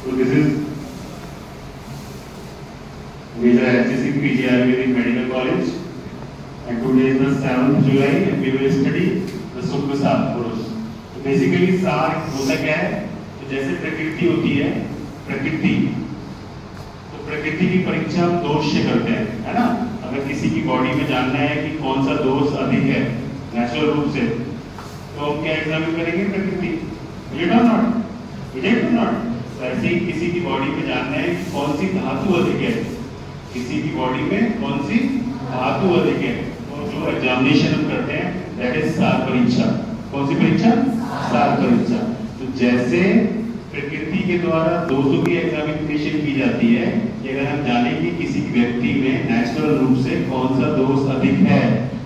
So this is Major HSC PG Ayurvedic Medical College, and today is the 7th July and we will study the शुक्र सार पुरुष। तो basically सार होता क्या है? तो जैसे प्रकृति होती है, प्रकृति की परीक्षा हम दोष से करते हैं, है ना? अगर किसी की बॉडी में जानना है कि कौन सा दोष अधिक है नेचुरल रूप से, तो हम क्या एग्जामिन करेंगे? प्रकृति। It or not? ऐसे ही किसी की बॉडी में जानना है कि कौन सी धातु अधिक है, किसी की बॉडी में कौन सी धातु अधिक है, तो जो एग्जामिनेशन हम करते हैं दैट इज सार परीक्षा। कौन सी परीक्षा? सार परीक्षा। तो जैसे प्रकृति के द्वारा दोषों की एग्जामिनेशन की जाती है कि अगर हम जानें कि किसी व्यक्ति में नेचुरल रूप से कौन सा दोष अधिक है,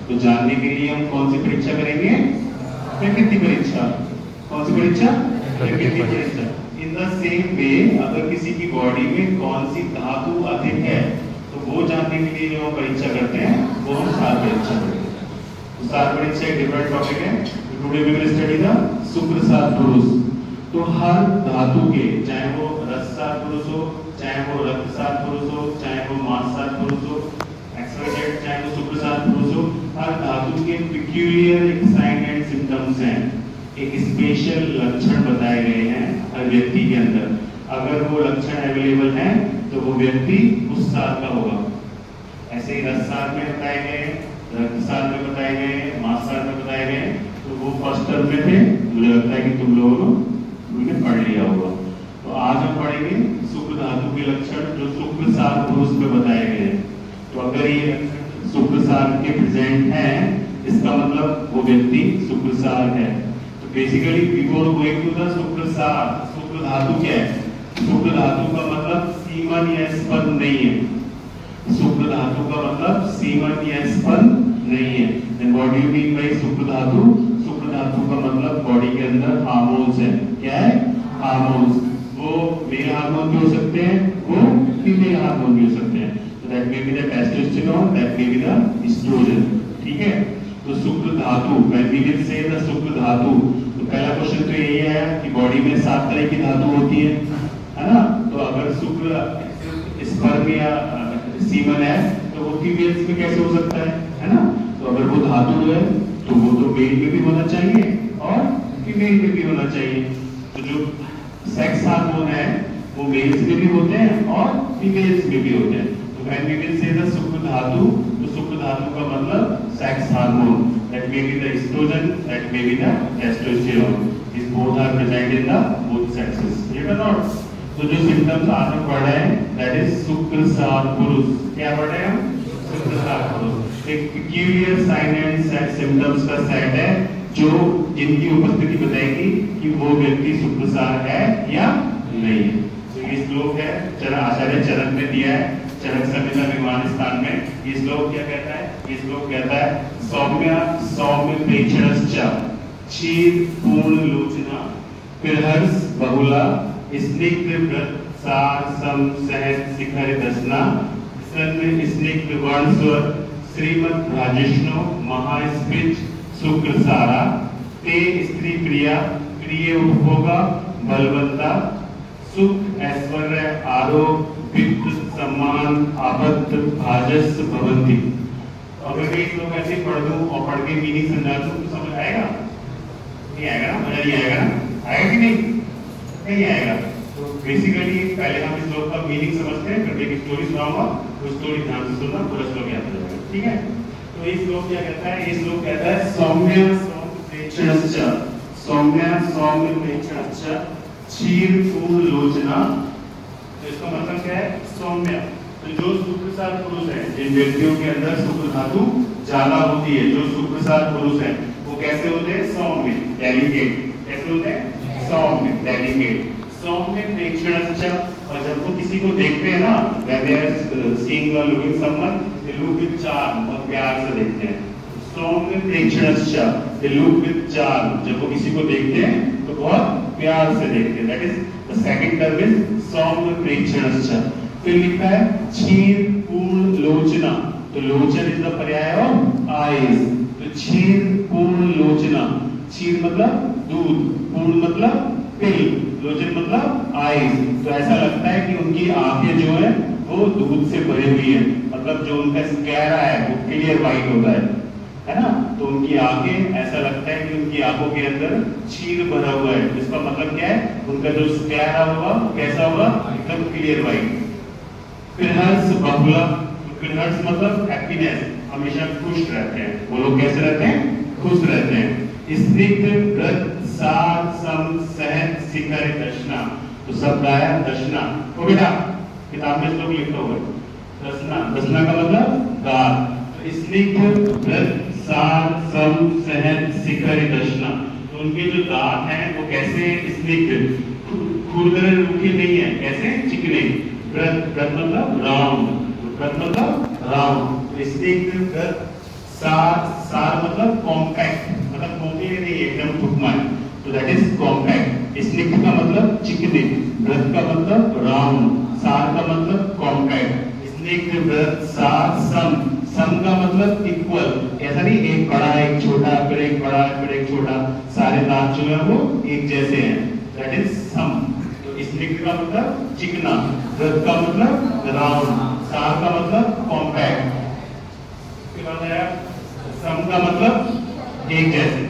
तो जानने के लिए हम कौन सी परीक्षा करेंगे? प्रकृति परीक्षा। कौन सी परीक्षा? प्रकृति परीक्षा। इन द सेम वे अगर किसी की बॉडी में कौन सी धातु अधिक है, तो वो जानने के लिए जो हम परीक्षा करते हैं वो हम सार परीक्षा करते हैं। तो सार परीक्षा एक डिफरेंट टॉपिक है। Today we will study the shukra sar पुरुष। तो हर धातु के, चाहे वो रस सार पुरुष हो, चाहे वो रक्त सार पुरुष हो, चाहे वो मांस सार पुरुष हो, एक्सवाइजेड, चाहे वो शुक्र सार पुरुष हो, हर धातु के पिक्यूलियर साइन एंड सिम्टम्स हैं, एक स्पेशल लक्षण बताए गए हैं हर व्यक्ति के अंदर। अगर वो लक्षण अवेलेबल हैं तो वो व्यक्ति उस सार का होगा। ऐसे ही रस सार में बताए गए, रक्त सार में बताए गए, मांस सार में बताए गए। तो वो फर्स्ट टर्म में थे, मुझे लगता है कि तुम लोगों ने पढ़ लिया होगा। तो आज हम पढ़ेंगे शुक्र धातु के लक्षण जो शुक्र सार पुरुष में बताए गए हैं। तो अगर ये शुक्र सार के प्रेजेंट हैं, इसका मतलब वो व्यक्ति शुक्र सार है। तो basically before going to the shukra sar, शुक्र धातु क्या है? शुक्र धातु का मतलब सीमन या स्पर्म नहीं है। शुक्र धातु का मतलब सीमन या स्पर्म नहीं है। Then what do you mean by shukra dhatu? शुक्र धातु का मतलब बॉडी के अंदर हार्मोन्स है। क्या है? हार्मोन्स। वो मेल हार्मोन भी हो सकते हैं, वो फीमेल हार्मोन भी हो सकते हैं। तो that may be the testosterone, that may be the oestrogen. ठीक है? तो शुक्र धातु, when we will say the shukra dhatu, तो पहला क्वेश्चन तो यही है कि बॉडी में 7 तरह की धातु होती है ना? तो अगर शुक्र स्पर्म या सीमन है तो वो फीमेल्स में कैसे हो सकता है ना? तो अगर वो धातु है तो वो तो मेल में भी होना चाहिए और फीमेल में भी होना चाहिए। तो जो सेक्स हार्मोन है वो मेल्स में भी होते हैं और फीमेल्स में भी होते हैं। तो when we will say the shukra dhatu, तो शुक्र धातु का मतलब sex hormone, that may be the oestrogen, that may be the testosterone. This both are present in the both sexes. It or not? तो जो सिम्टम्स आज हम पढ़ रहे हैं दैट इज शुक्र सार पुरुष। क्या पढ़ रहे हैं हम? शुक्र सार पुरुष। एक पेक्यूलियर साइन एंड सिम्टम्स का सेट है जो जिनकी उपस्थिति बताएगी कि वो व्यक्ति शुक्र सार है या नहीं है। तो ये श्लोक है, आचार्य चरक ने दिया है, चरक संहिता विमान स्थान में। ये श्लोक क्या कहता है? ये श्लोक कहता है सौम्य प्रेक्षणश्च क्षीर पूर्ण लोचना पिरहर्ष बहुला स्निग्ध व्रत सार सम सहज शिखर दशना सन्न स्निग्ध वर्ण स्वर श्रीमद् राजिष्णु महास्पिच शुक्र सारा ते स्त्री प्रिया प्रिय उपभोगा बलवंता सुख ऐश्वर्य आरोग्य वित्त सम्मान आबद्ध भाजस भवंती। अगर मैं इस लोग ऐसे पढ़ दूं और पढ़ के मीनिंग समझा दूं तो समझ आएगा? नहीं आएगा ना? मजा नहीं आएगा ना? आएगा कि नहीं? नहीं आएगा। तो बेसिकली पहले हम इस श्लोक का मीनिंग समझते हैं, फिर एक स्टोरी सुनाऊंगा, वो स्टोरी ध्यान से सुनना, पूरा श्लोक याद हो जाएगा। ठीक है? तो ये श्लोक क्या कहता है? ये श्लोक कहता है सौम्य प्रेक्षणश्च, सौम्य प्रेक्षणश्च क्षीर पूर्ण लोचना। तो इसका मतलब क्या है? सौम्य। तो जो शुक्र सार पुरुष है, जिन व्यक्तियों के अंदर शुक्र धातु ज्यादा होती है, जो शुक्र सार पुरुष है वो कैसे होते हैं? सौम्य, डेलिकेट। कैसे होते हैं? सौम्य, डेलिकेट, सौम्य प्रेक्षणश्च। और जब वो किसी को देखते हैं ना, when they are seeing or looking someone, they look with charm, बहुत प्यार से देखते हैं। सौम्य प्रेक्षणश्च, they look with charm, जब वो किसी को देखते हैं तो बहुत प्यार से देखते हैं। That is the second term is सौम्य प्रेक्षणश्च। फिर लिखा है क्षीर पूर्ण लोचना। तो लोचन इज द पर्याय ऑफ आईज। तो क्षीर पूर्ण लोचना, क्षीर मतलब दूध, पूर्ण मतलब तिल, लोचन मतलब आईज। तो ऐसा लगता है कि उनकी आंखें जो है वो दूध से भरी हुई है, मतलब जो उनका स्क्लेरा है वो क्लियर व्हाइट होता है ना। तो उनकी आंखें, ऐसा लगता है कि उनकी आंखों के अंदर क्षीर भरा हुआ है। इसका मतलब क्या है, उनका जो स्क्लेरा होगा वो कैसा होगा, एकदम क्लियर व्हाइट। कृहर्ष बहुला, कृहर्ष मतलब हैप्पीनेस, हमेशा खुश रहते हैं वो लोग। कैसे रहते हैं, खुश रहते हैं। स्निग्ध व्रत सार सम सहज शिखर दर्शना। तो शब्द आया दर्शना। तो बेटा किताब में श्लोक लिखा हुआ है दर्शना, दर्शना का मतलब दांत। तो स्निग्ध व्रत सार सम सहज शिखर दर्शना। तो उनके जो दांत हैं वो कैसे स्निग्ध, खुरदरे रूखे नहीं है, कैसे चिकने। व्रत, व्रत मतलब राउंड, व्रत मतलब राउंड। स्निग्ध व्रत सार, सार मतलब कॉम्पैक्ट, मतलब खोखले नहीं है, एकदम ठुकमा है, तो दैट इज कॉम्पैक्ट। स्निग्ध का मतलब चिकने, व्रत का मतलब राउंड, सार का मतलब कॉम्पैक्ट। स्निग्ध व्रत सार सम, सम का मतलब इक्वल, ऐसा नहीं एक बड़ा एक छोटा, फिर एक बड़ा फिर एक छोटा, सारे दांत जो है वो एक जैसे हैं, दैट इज सम। तो स्निग्ध का मतलब चिकना, व्रत का मतलब राउंड, सार का मतलब कॉम्पैक्ट, सम का मतलब एक जैसे।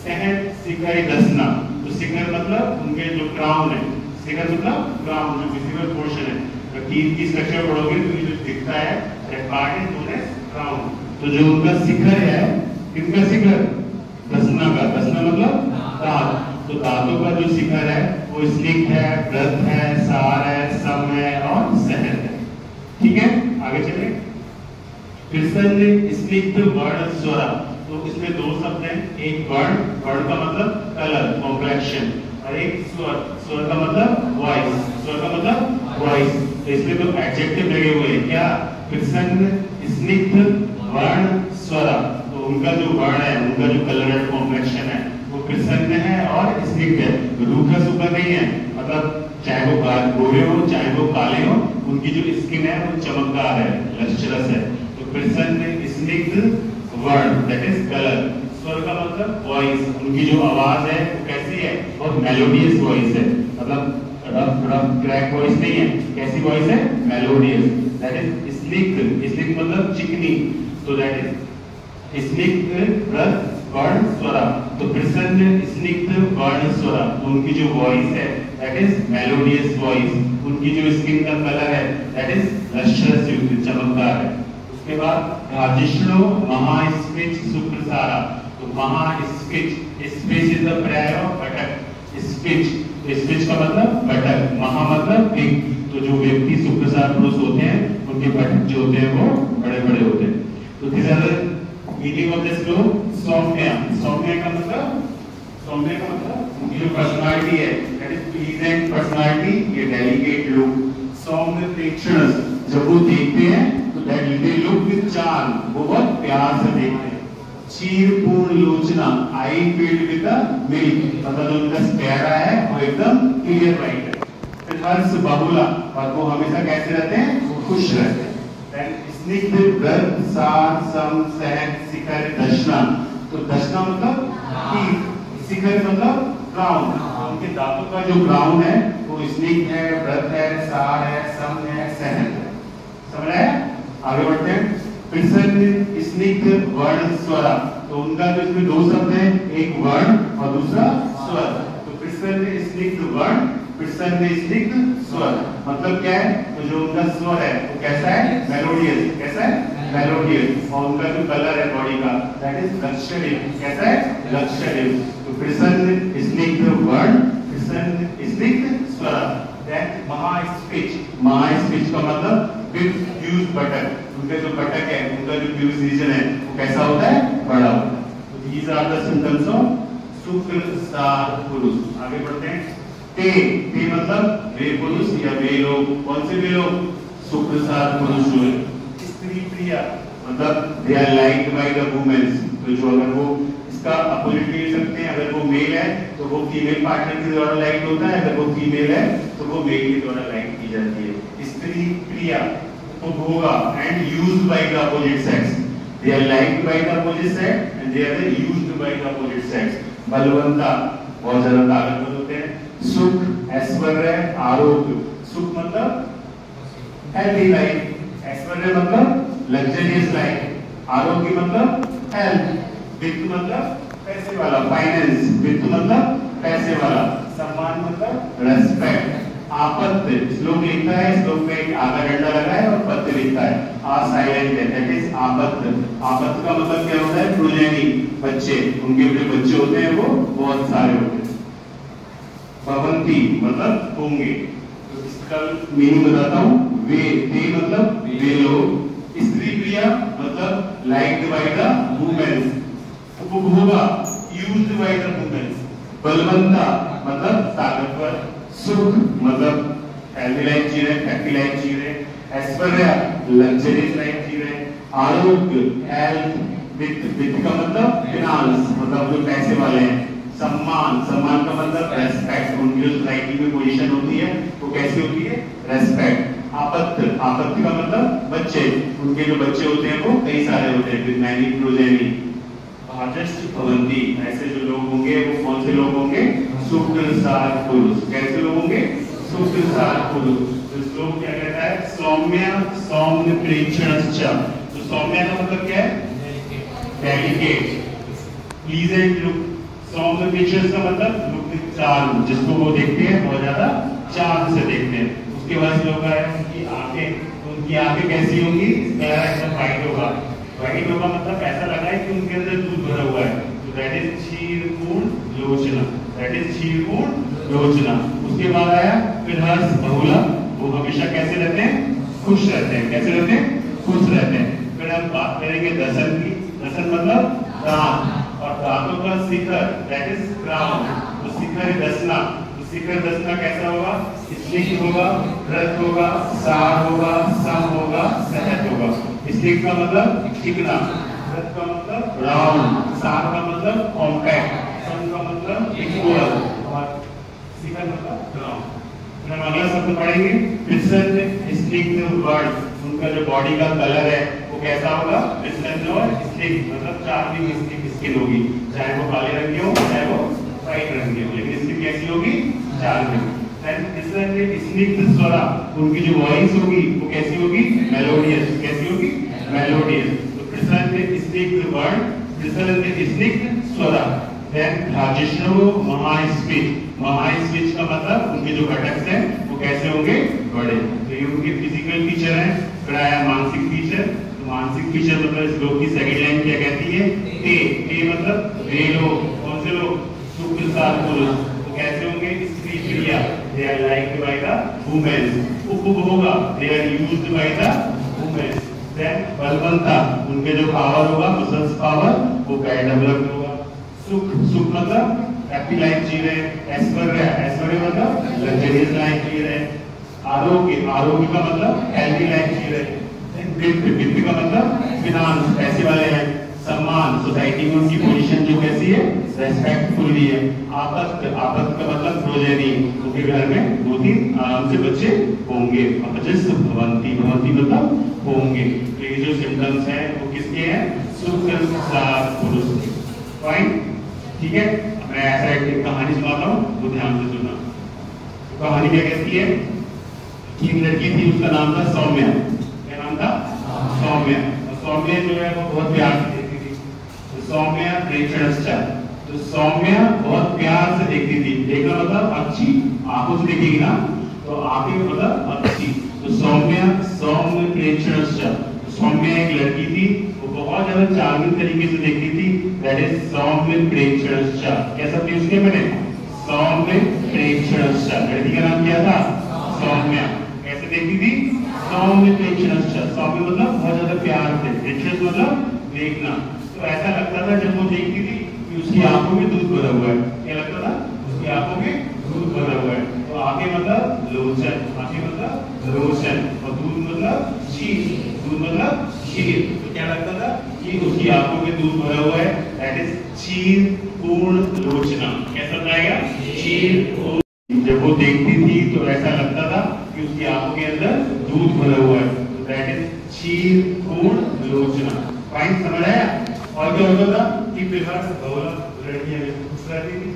सहज शिखर दर्शना। तो शिखर मतलब उनके जो क्राउन है, शिखर मतलब क्राउन जो विजिबल पोर्शन है। तो टीथ की स्ट्रक्चर पढ़ोगे तो ये जो दिखता है that part is known as crown. तो जो उनका शिखर है, किसका शिखर, दर्शना का, दर्शना मतलब दांत। तो दांतों का जो शिखर है वो स्निग्ध है, व्रत है, सार है, सम है और सहज है। ठीक है, आगे चले। कृष्ण स्निग्ध वर्ण स्वरा। तो इसमें दो शब्द हैं, एक वर्ण, वर्ण का मतलब कलर कॉम्प्लेक्शन, और एक स्वर, स्वर का मतलब वॉइस, स्वर का मतलब वॉइस। तो इसमें तो एडजेक्टिव लगे हुए हैं क्या, कृष्ण स्निग्ध वर्ण स्वरा। तो उनका जो वर्ण है, उनका जो कलर है, कॉम्प्लेक्शन है वो कृष्ण है और स्निग्ध है, रूखा सूखा नहीं है। मतलब चाहे वो गोरे हो चाहे वो काले हो, उनकी जो स्किन है वो चमकदार है, लश्चरस है। तो कृष्ण स्निग्ध वर्ड दैट इज कलर। स्वर का मतलब वॉइस, उनकी जो आवाज है वो कैसी है, बहुत मेलोडियस वॉइस है, मतलब रफ रफ क्रैक वॉइस नहीं है, कैसी वॉइस है, मेलोडियस, दैट इज स्निग्ध। स्निग्ध मतलब चिकनी, तो दैट इज स्निग्ध व्रत वर्ण स्वरा। तो प्रसन्न स्निग्ध वर्ण स्वरा, तो उनकी जो वॉइस है दैट इज मेलोडियस वॉइस। उनकी जो स्किन का कलर है दैट इज लश्चरस, चमकदार है। उसके बाद राजिष्णु महास्पिच सुप्रसारा। तो महास्पिच, स्पिच इज द पर्याय ऑफ बटक। स्पिच, स्पिच का मतलब बटक, महा मतलब बिग। तो जो व्यक्ति सुप्रसार पुरुष होते हैं उनके बटक जो होते हैं वो बड़े बड़े होते हैं। तो this are the meaning of this flow. सौम्य, सौम्य का मतलब, सौम्य का मतलब उनकी जो पर्सनालिटी है दैट इज प्लीजेंट पर्सनालिटी, ये डेलिकेट लुक। सौम्य प्रेक्षण, जब वो देखते हैं तो that they look with charm, वो बहुत प्यार से देखते हैं। क्षीर पूर्ण लोचना, eye filled with the milk, मतलब जो उनका स्क्लेरा है वो एकदम क्लियर व्हाइट है। फिर हर्ष बहुला, और वो हमेशा कैसे रहते हैं, वो खुश रहते हैं। देन स्निग्ध व्रत सार सम सहज शिखर दर्शना। तो दर्शना मतलब टीथ, शिखर मतलब क्राउन। उनके दांतों का जो क्राउन है वो स्निग्ध है, व्रत है, सार है, सम है, सहज है। समझ रहे हैं, आगे बढ़ते हैं। प्रसन्न स्निग्ध वर्ण स्वरा। तो उनका जो इसमें दो शब्द हैं, एक वर्ण और दूसरा स्वर। तो प्रसन्न स्निग्ध वर्ण, प्रसन्न स्निग्ध स्वर, मतलब क्या है, तो जो उनका स्वर है वो कैसा है, मेलोडियस, कैसा है, मेलोडियस। और उनका जो कलर है बॉडी का दैट इज लक्ष्यणीय, कैसा है, लक्ष्यणीय। तो प्रसन्न स्निग्ध वर्ण, प्रसन्न स्निग्ध स्वर। देन महास्पिच, महास्पिच का मतलब विद ह्यूज बटक, उनका जो बटक है, उनका जो ह्यूज रीजन है वो कैसा होता है, बड़ा होता है। तो these are the symptoms of सुप्रसार पुरुष। आगे बढ़ते हैं। ते, ते मतलब वे पुरुष या वे लोग, कौन से वे लोग, सुप्रसार पुरुष जो है। स्त्री प्रिया मतलब they are liked by the womens. तो जो अगर वो इसका अपोजिट भी ले सकते हैं, अगर वो मेल है तो वो फीमेल पार्टनर के द्वारा लाइक होता है, अगर वो फीमेल है तो वो मेल के द्वारा लाइक की जाती है। स्त्री प्रिया उपभोगा and used by the opposite sex, they are liked by the opposite sex and they are used by the opposite sex. बलवंता, बहुत ज्यादा ताकतवर होते हैं। सुख ऐश्वर्य आरोग्य, सुख मतलब हेल्दी लाइफ, ऐश्वर्य मतलब लग्जरियस लाइफ, आरोग्य मतलब हेल्थ, वित्त मतलब पैसे वाला, फाइनेंस, वित्त मतलब पैसे वाला, सम्मान मतलब रेस्पेक्ट, आपत्ति, श्लोक लिखता है, श्लोक में एक आधा डंडा लगा है और पत्ते लिखता है, आ साइलेंट है, दैट इज आपत्ति। आपत्ति का मतलब क्या होता है? प्रोजेनी, बच्चे, उनके जो बच्चे होते हैं वो बहुत सारे होते हैं। भवंती मतलब होंगे, तो इसका मीनिंग बताता हूँ। वे, ते मतलब वे लोग, स्त्री प्रिया मतलब लाइक्ड बाय द वुमेन, उपभोगा यूज्ड बाय द वुमेन, बलवंता मतलब ताकतवर, सुख मतलब हेल्दी लाइफ जी रहे, हैप्पी लाइफ जी रहे, ऐश्वर्य लग्जरियस लाइफ जी रहे, आरोग्य हेल्थ, वित्त का मतलब फिनांस मतलब जो पैसे वाले हैं, सम्मान, सम्मान का मतलब रेस्पेक्ट, उनकी जो सोसाइटी में पोजीशन होती है वो कैसी होती है? रेस्पेक्ट। आपत्ति, आपत्ति का मतलब बच्चे, उनके जो बच्चे होते हैं वो कई सारे होते हैं, मैनी प्रोजेनी। भाजस्ट भवंती, ऐसे जो लोग होंगे वो कौन से लोग होंगे? सुकृसार पुरुष। कैसे लोग होंगे? सुकृसार पुरुष। तो श्लोक क्या कहता है? सौम्य सौम्य प्रेक्षणश्च। तो सौम्य का मतलब क्या है? Delicate, pleasant look. सौम्य प्रेक्षण का मतलब लुक विद चार्म, जिसको वो देखते हैं बहुत ज्यादा चार्म से देखते हैं। उसके बाद श्लोक है उनकी आंखें, तो उनकी आंखें कैसी होंगी? एकदम व्हाइट होगा। व्हाइट होगा मतलब ऐसा लगा है कि उनके अंदर दूध भरा हुआ है। तो that is क्षीरपूर्ण Lochana, that is क्षीरपूर्ण Lochana. उसके बाद आया फिर हर्ष बहुला, वो हमेशा कैसे रहते हैं? खुश रहते हैं। कैसे रहते हैं? खुश रहते हैं। फिर हम बात करेंगे दसन की। दसन मतलब दांत, और दांतों का शिखर दैट इज क्राउन। तो शिखर दसना, तो शिखर दसना कैसा होगा? स्निग्ध होगा, रथ होगा, सार होगा, सम होगा, सहज होगा। स्निग्ध का मतलब चिकना, रथ का मतलब राउंड, सार का मतलब कॉम्पैक्ट, सम का मतलब इक्वल, और शिखर मतलब राउंड। फिर हम अगला शब्द पढ़ेंगे विसर्ज स्निग्ध वर्ड। उनका जो बॉडी का कलर है वो कैसा होगा? विसर्ज और स्निग्ध मतलब चार्मिंग स्किन होगी, चाहे वो काले रंग की हो चाहे वो व्हाइट रंग की हो, लेकिन स्किन कैसी होगी? चार्मिंग। स्निग्ध स्वरा, उनकी जो वॉइस होगी वो कैसी होगी? मेलोडियस। कैसी होगी? मेलोडियस। तो विसर्ज स्निग्ध वर्ड, विसर्ज स्निग्ध स्वरा। देन राजेश्वर महास्पीच। महास्पीच का मतलब उनके जो घटक हैं वो कैसे होंगे? बड़े। तो ये उनके फिजिकल फीचर हैं। फिर आया मानसिक फीचर। तो मानसिक फीचर मतलब इस लोग की सेकंड लाइन क्या कहती है? ते, ते मतलब वे लोग, कौन से लोग? सुकृसार पुरुष। तो कैसे होंगे? स्त्री प्रिया, they are liked by the women. उपभोगा, they are used by the women. Then बलवंता, उनके जो पावर होगा, मसल्स पावर, वो वेल डेवलप्ड होगा। सुख, सुख मतलब हैप्पी लाइफ जी रहे। ऐश्वर्य, ऐश्वर्य मतलब लग्जरियस लाइफ जी रहे। आरोग्य, आरोग्य का मतलब हेल्दी लाइफ जी रहे। वित्त, वित्त का मतलब फिनांस, पैसे वाले हैं। सम्मान, सोसाइटी में उनकी पोजीशन जो कैसी है? रेस्पेक्टफुल भी है। आपत्ति, आपत्ति का मतलब प्रोजेनी, उनके घर में 2-3 आराम से बच्चे होंगे। अपजस भवंती, भवंती मतलब होंगे। तो ये जो सिम्टम्स हैं वो किसके हैं? सुकृसार पुरुष के। फाइन, ठीक है। मैं ऐसा एक कहानी सुनाता हूँ, वो ध्यान से सुनना। तो कहानी क्या कहती है कि एक लड़की थी, उसका नाम था सौम्या। क्या नाम था? सौम्या। सौम्या जो है वो बहुत प्यार से देखती थी। तो सौम्या प्रेक्षणश्च, तो सौम्या बहुत प्यार से देखती थी। देखना मतलब अच्छी आंखों से देखेगी ना, तो आंखें मतलब अच्छी। तो सौम्या सौम्य प्रेक्षणश्च, सौम्या एक लड़की थी, वो बहुत ज्यादा चार्मिंग तरीके से देखती थी। दैट इज सौम्य प्रेक्षणश्च। क्या सब यूज किया मैंने? सौम्य प्रेक्षणश्च। लड़की का नाम क्या था? सौम्या। कैसे देखती थी? सौम्य प्रेक्षणश्च। सौम्य मतलब बहुत ज्यादा प्यार से, प्रेक्षण मतलब देखना। तो ऐसा लगता था जब वो देखती थी कि उसकी आंखों में दूध भरा हुआ है। क्या लगता था? उसकी आंखों में दूध भरा हुआ है। तो आंखें मतलब लोचन, आंखें मतलब लोचन, और दूध मतलब क्षीर, दूध मतलब क्षीर। तो क्या लगता था कि उसकी आंखों में दूध भरा हुआ है। दैट इज क्षीर पूर्ण लोचना। कैसा जाएगा? क्षीर पूर्ण। जब वो देखती थी तो ऐसा लगता था कि उसकी आंखों के अंदर दूध भरा हुआ है। तो दैट इज क्षीर पूर्ण लोचना। फाइन, समझ आया? और क्या होता था कि विहर्ष बहुला, लड़कियां खुश रहती थी।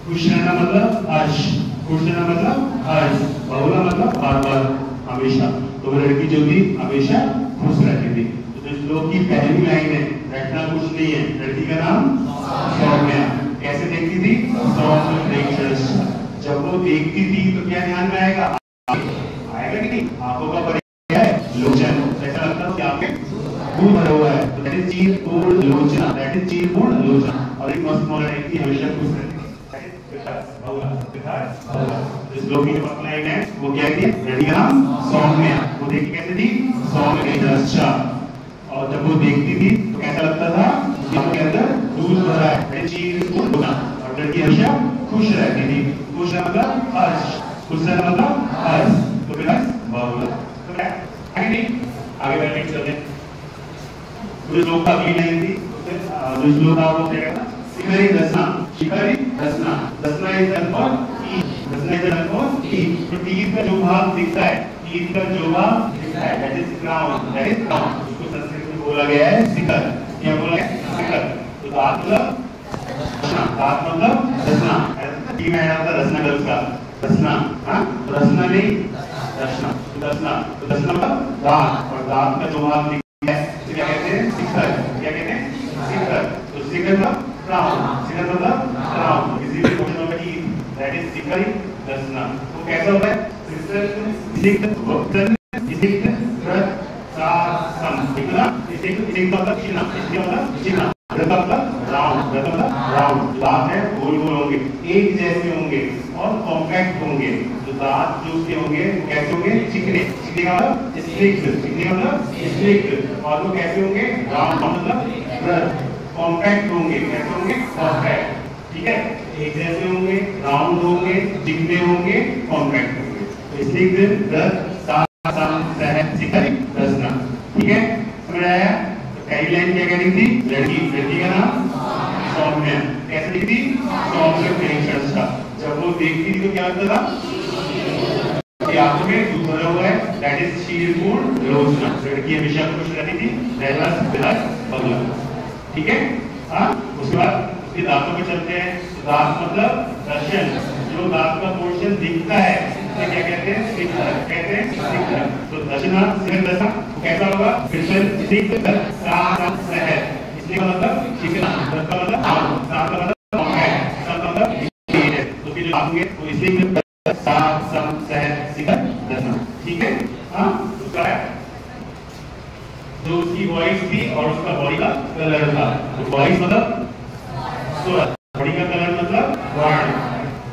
खुश रहना मतलब हर्ष, खुश रहना मतलब हर्ष, बहुला मतलब बार बार, हमेशा। तो वो लड़की जो थी हमेशा खुश रहती थी। तो इस श्लोक की पहली लाइन है, रटना कुछ नहीं है, लड़की का नाम सौम्या। कैसे देखती थी? सौम्य। जब वो देखती थी तो क्या ध्यान में आएगा? आएगा कि नहीं? आंखों का परिचय है लोचन, ऐसा लगता है कि आपके दूर भरा हुआ है, तो that is चीरपूर्ण Lochana, that is चीरपूर्ण Lochana. और एक मस्त मॉडल है कि हमेशा खुश रहती है। इस लोग की जो लाइन है वो क्या है? लड़की का नाम सौम्या। वो देखी कैसे थी? सौम्य। अच्छा, और जब वो देखती थी तो कैसा लगता था? उसके अंदर दूध भरा है, चीरपूर्ण लोचना। और लड़की हमेशा खुश रहती थी। खुश मतलब हर्ष, खुश मतलब हर्ष। तो फिर बहुला। तो क्या आगे नहीं, आगे बढ़ने चलते हैं। जो श्लोक का अगली लाइन थी, जो श्लोक था वो क्या कहता? शिखरी दसना, शिखरी दसना, दसना इज डन फॉर ईट, दसना इज डन फॉर ईट। तो ईट का जो भाग दिखता है, ईट का जो भाग दिखता है, that is crown, that is crown. उसको संस्कृत में बोला गया है शिखर। क्या बोला गया? शिखर। तो दांत मतलब रसना, दांत मतलब रसना। टी में ऐड होता रसना का उसका रसना, हाँ रसना नहीं रसना, रसना। तो रसना मतलब दांत, और दांत का जो भाग दिखता है उसे क्या कहते हैं? शिखर। क्या कहते हैं? शिखर। तो शिखर मतलब क्राउन, शिखर मतलब क्राउन। किसी भी क्वेश्चन होगा कि दैट इज शिखरी रसना। तो कैसा होता है? शिखर वक्तन शिखर व्रत सासम, ठीक है ना? शिखर मतलब चिन्ह, इसलिए मतलब चिन्ह। व्रत मतलब राउंड, व्रत मतलब राउंड। दांत है गोल गोल होंगे, एक जैसे होंगे और कॉम्पैक्ट होंगे। तो दांत जो उसके होंगे वो कैसे होंगे? चिकने। चिकने का मतलब स्ट्रिक्ट, चिकने का मतलब स्ट्रिक्ट। और वो कैसे होंगे? राउंड मतलब व्रत। कॉम्पैक्ट होंगे, कैसे होंगे? कॉम्पैक्ट, ठीक है? एक जैसे होंगे, राउंड होंगे, चिकने होंगे, कॉम्पैक्ट होंगे। तो इसलिए व्रत सासम सहज शिखरी रसना, ठीक है? समझ आया? पहली लाइन क्या कहती थी? लड़की, लड़की का नाम सौम्या। कैसे दिखती थी? सौम्य प्रेक्षण। जब वो देखती थी तो क्या होता था? आंखों में दूध भरा हुआ है, दैट इज चीरपूर्ण लोचना। लड़की हमेशा खुश रहती थी, दैट वाज बहुला, ठीक है? हाँ, उसके बाद उसके दांतों पे चलते हैं। दांत मतलब दर्शन, जो दांत का पोर्शन दिखता है उसे क्या कहते हैं? शिखर। कहते हैं शिखर। तो दशना, शिखर दशा कैसा होगा? फिर से शिखर सासम सहज, इसलिए मतलब शिखर, दस का मतलब सात का मतलब कॉम्पैक्ट, सात का मतलब है। तो फिर जो आएंगे वो इसलिए सासम सहज शिखर दशना, ठीक है? हाँ, उसका जो उसकी वॉइस थी और उसका बॉडी का कलर था। तो वॉइस मतलब स्वर, बॉडी का कलर मतलब वर्ण,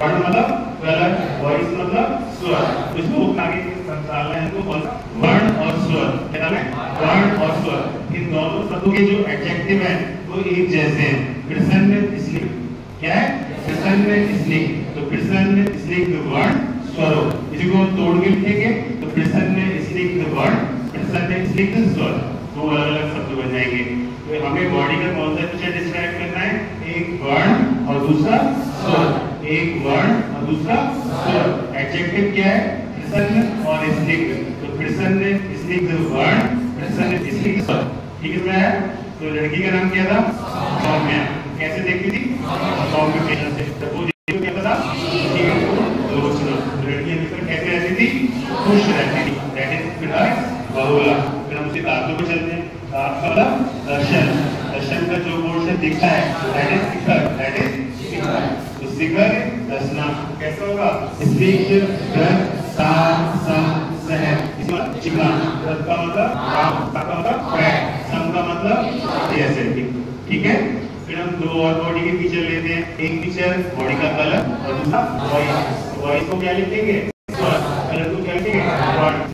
वर्ण मतलब कलर, वॉइस मतलब स्वर। इसको आगे संचालन है तो वर्ण और स्वर, क्या नाम है? वर्ण और स्वर। इन दोनों शब्दों के जो एडजेक्टिव हैं वो एक जैसे हैं। प्रसन्न स्निग्ध, क्या है? प्रसन्न स्निग्ध। तो प्रसन्न स्निग्ध वर्ण स्वरों, इसी को हम तोड़ के लिखेंगे तो प्रसन्न स्निग्ध वर्ण, प्रसन्न स्निग्ध स्वर, दो अलग अलग शब्द बन जाएंगे। तो हमें बॉडी का कौन सा फीचर डिस्क्राइब करना है? एक वर्ण और दूसरा स्वर, एक वर्ण और दूसरा स्वर। एडजेक्टिव क्या है? प्रसन्न और स्निग्ध। तो प्रसन्न स्निग्ध वर्ण, प्रसन्न स्निग्ध स्वर, ठीक है? तो लड़की का नाम क्या था? सौम्या। कैसे देखती थी? सौम्य प्रेक्षण से। जब वो देखती तो क्या था? लोचना। लड़की हमेशा कैसे रहती थी? खुश रहती थी, दैट इज फिर बहुला। फिर हम उसी दांतों पे चलते हैं। दांत का मतलब दर्शन, दर्शन का जो पोर्शन दिखता है दैट इज शिखर, दैट इज शिखर। तो शिखर दसना कैसा होगा? स्निग्ध व्रत सासम सहज, इसमें चिकना, व्रत का मतलब राम, का मतलब फैट, सम का मतलब ऐसे, ठीक है? फिर हम दो और बॉडी के फीचर लेते हैं। एक फीचर बॉडी का कलर और दूसरा वॉइस। वॉइस को क्या लिखेंगे? कलर को क्या लिखेंगे? वर्ण।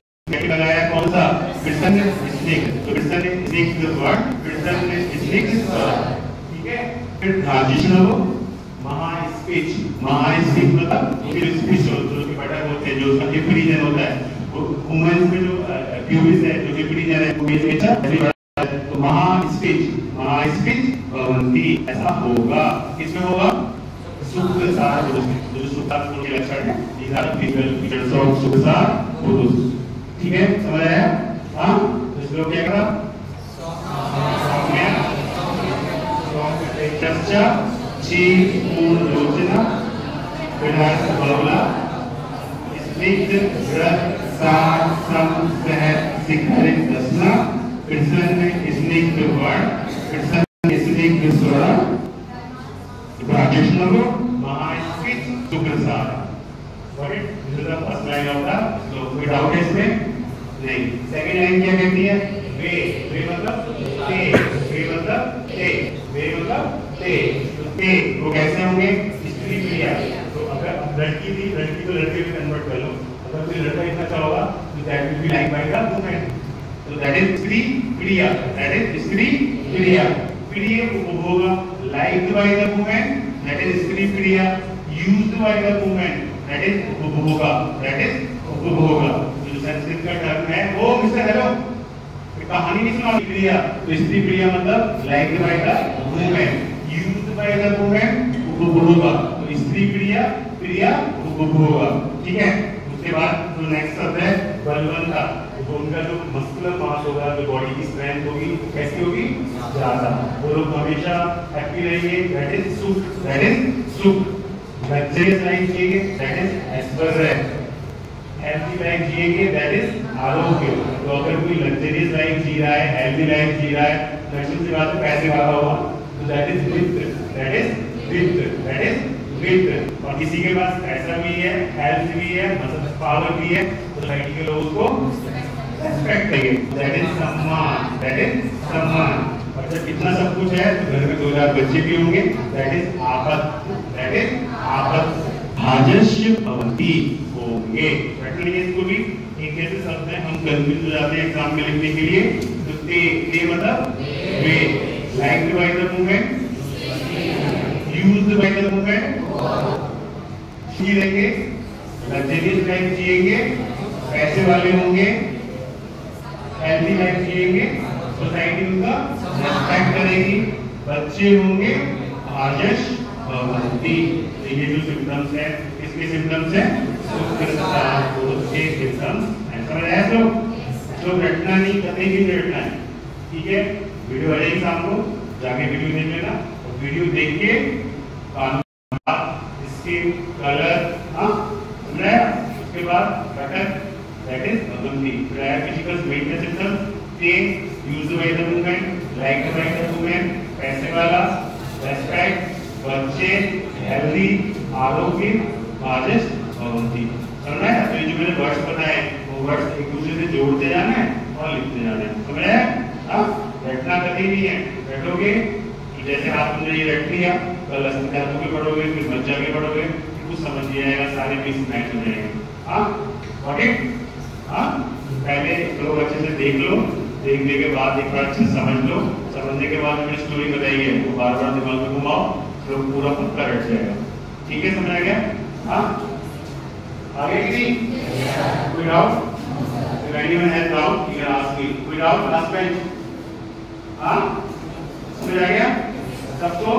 लगाया कौन सा? प्रसन्न स्निग्ध। तो प्रसन्न स्निग्ध वर्ण, प्रसन्न स्निग्ध स्वर, ठीक है? फिर ट्रांजिशन हो महास्पीच। महास्पीच मतलब जो स्पीच जो कि बड़ा बोलते हैं, जो उसका हिप रीजन होता है, वो वुमेन्स में जो प्यूबिस है, जो हिप रीजन है, वो मेल में अच्छा। तो महास्पीच, महास्पीच भवन्ति, ऐसा होगा। किसमें होगा? सुखसार पुरुष में। जो सुखसार पुरुष के लक्षण है, these are physical features of सुखसार पुरुष, ठीक है? समझ आया? हाँ, तो इस लोग क्या करा? सौम्या, चर्चा, चीरपूर्ण लोचना, विधायक बहुला, स्निग्ध व्रत सार सम सह शिखर दसना प्रसन्न स्निग्ध वर्ण प्रसन्न स्निग्ध स्वर प्राचीन को महास्फीत Suprasad. Got it? This is the first line of the श्लोक। कोई डाउट है इसमें? नहीं। सेकंड लाइन क्या कहती है? वे, वे मतलब ते, वे मतलब ते, वे मतलब ते। तो ते वो कैसे होंगे? स्त्री क्रिया। तो अगर लड़की थी, लड़की तो लड़के में कन्वर्ट कर लो। अगर कोई लड़का इतना अच्छा होगा तो that will be like by the women. तो दैट इज स्त्री क्रिया, दैट इज स्त्री क्रिया। क्रिया होगा liked by the women, that is स्त्री क्रिया। Used by the women, that is उपभोगा, दैट इज उपभोगा। जो संस्कृत का टर्म है वो मिस्टर हेलो कहानी नहीं सुना क्रिया। तो स्त्री क्रिया मतलब liked by the women, used by the women, उपभोगा। तो स्त्री क्रिया, क्रिया उपभोगा। ठीक है। उसके बाद जो नेक्स्ट शब्द है बलवंता। तो उनका जो मस्कुलर मास होगा, जो बॉडी की स्ट्रेंथ होगी कैसी होगी? ज्यादा। वो लोग हमेशा हैप्पी रहेंगे, दैट इज सुख, दैट इज सुख। लग्जरियस लाइफ जिएंगे, that is Aishwarya. Healthy life जिएंगे, दैट इज आरोग्य। तो अगर कोई लग्जरियस लाइफ जी रहा है, हेल्थी लाइफ जी रहा है, लक्ष्मी से बात पैसे वाला होगा, तो दैट इज वित्त, दैट इज वित्त, दैट इज वित्त। और किसी के पास पैसा भी है, हेल्थ भी है, मतलब पावर भी है, तो सोसाइटी के लोग उसको रेस्पेक्ट करेंगे, दैट इज सम्मान, दैट इज सम्मान। और जब इतना सब कुछ है तो घर में 2000 बच्चे भी होंगे, दैट इज आपद, दैट इज आपद। भाजस्य भवन्ति होंगे। रट लीजिए इसको भी। एक ऐसे शब्द है हम कंफ्यूज हो जाते हैं एग्जाम में लिखने के लिए। तो ते मतलब वे, liked by the women, used by the women, रहेंगे, लग्जरियस लाइफ जिएंगे, पैसे वाले होंगे, हेल्थी लाइफ जिएंगे, सोसाइटी उनका रेस्पेक्ट करेगी, बच्चे होंगे, भाजस्य भवन्ति। ये जो सिम्टम्स है, इसके सिम्टम्स है उसके सिम्टम्स ऐसा है। तो रटना नहीं, कतई भी रटना है। ठीक है। वीडियो आ जाएगी शाम को, जाके वीडियो देख लेना। और वीडियो देख के इसके कलर समझ आया। उसके बाद घटक दैट इज भवन्ति। फिजिकल मेंटेनेंस सिस्टम ते used by the women, liked by the women, पैसे वाला, रेस्पेक्ट, बच्चे, हेल्दी, आरोग्य, भाजस्य भवन्ति। समझ आया। तो ये जो मैंने वर्ड्स बताए वो वर्ड्स एक दूसरे से जोड़ते जाना है और लिखते जाना है। समझ आया। रटना कभी नहीं है। रटोगे कि जैसे आप तुमने ये रट लिया, कल अस्मिता भी पढ़ोगे, फिर मज्जा के पढ़ोगे, कुछ समझ नहीं आएगा, सारे पीस मैच हो जाएंगे। Got it? पहले लोग अच्छे से देख लो, देखने के बाद एक बार अच्छे से समझ लो, समझने के बाद मैंने स्टोरी बताई है वो बार बार दिमाग में घुमाओ, तो पूरा पक्का रट जाएगा। ठीक है, समझ आ गया? आगे की नहीं? कोई doubt? If anyone has doubt, you can ask me. कोई डाउट? Last bench. समझ आ गया सबको?